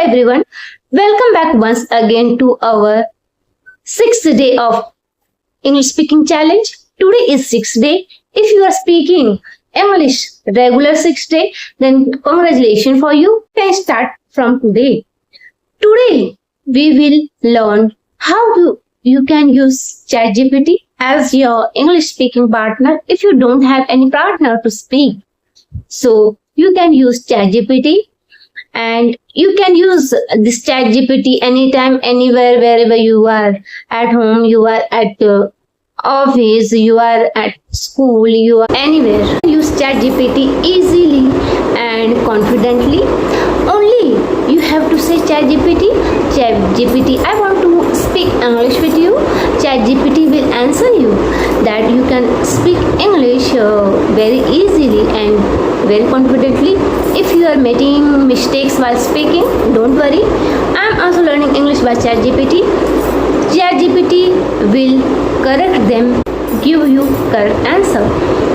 everyone, welcome back once again to our sixth day of English speaking challenge. Today is sixth day. If you are speaking English regular sixth day, then congratulations for you. Can start from today. Today we will learn how you can use ChatGPT as your English speaking partner if you don't have any partner to speak. So you can use ChatGPT and you can use this ChatGPT anytime, anywhere, wherever you are, at home, you are at office, you are at school, you are anywhere. Use ChatGPT easily and confidently. Only you have to say ChatGPT, I want to speak English with you. ChatGPT will answer you that you can speak English very easily and very confidently. If you are making mistakes while speaking, don't worry. I am also learning English by ChatGPT. ChatGPT will correct them, give you correct answer.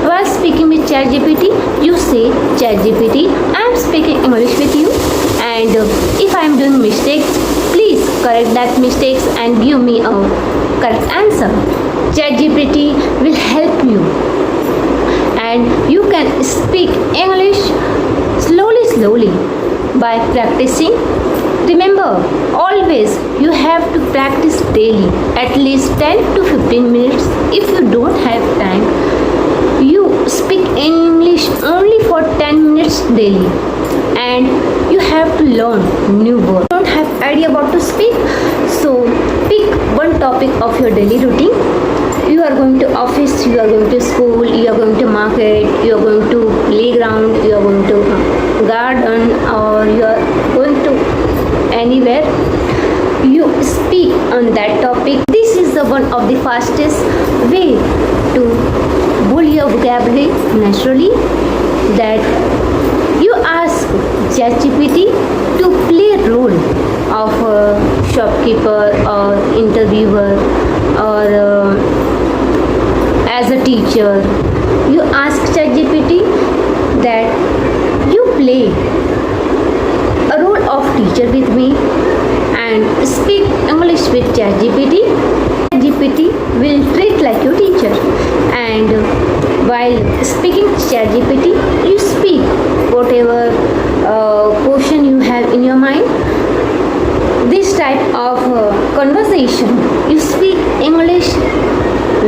While speaking with ChatGPT, you say, ChatGPT, I am speaking English with you, and if I am doing mistakes, please correct that mistakes and give me a correct answer. ChatGPT will help you, and you can speak English slowly by practicing. Remember, always you have to practice daily, at least 10 to 15 minutes. If you don't have time, you speak English only for 10 minutes daily, and you have to learn new words. Don't have idea about to speak, so pick one topic of your daily routine. You are going to office, you are going to school, you are going to market, you are going to playground, you are going to garden, or you are going to anywhere. You speak on that topic. This is the one of the fastest way to build your vocabulary naturally, that you ask ChatGPT to play a role of a shopkeeper or interviewer or as a teacher. You ask ChatGPT that you play a role of teacher with me and speak English with ChatGPT. ChatGPT will treat like your teacher, and while speaking ChatGPT, you speak whatever question you have in your mind. This type of conversation, you speak English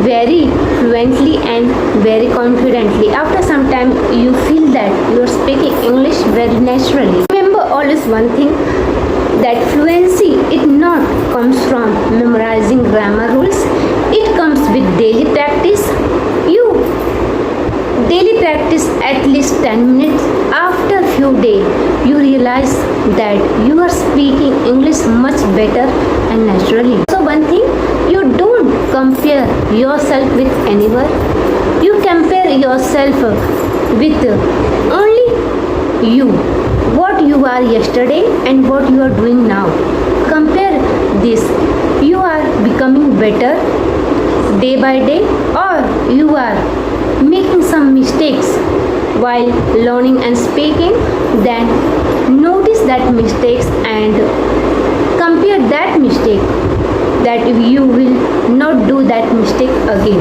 very fluently and very confidently. After some time, you feel that you are speaking English very naturally. Remember always one thing, that fluency, it not comes from memorizing grammar rules. It comes with daily practice. You daily practice at least 10 minutes. After few days, you realize that you are speaking English much better and naturally. So one thing, you don't compare yourself with anyone. You compare yourself with only you. What you are yesterday and what you are doing now. Compare this. You are becoming better day by day, or you are making some mistakes while learning and speaking. Then notice that mistakes and compare that mistake, that you will not do that mistake again.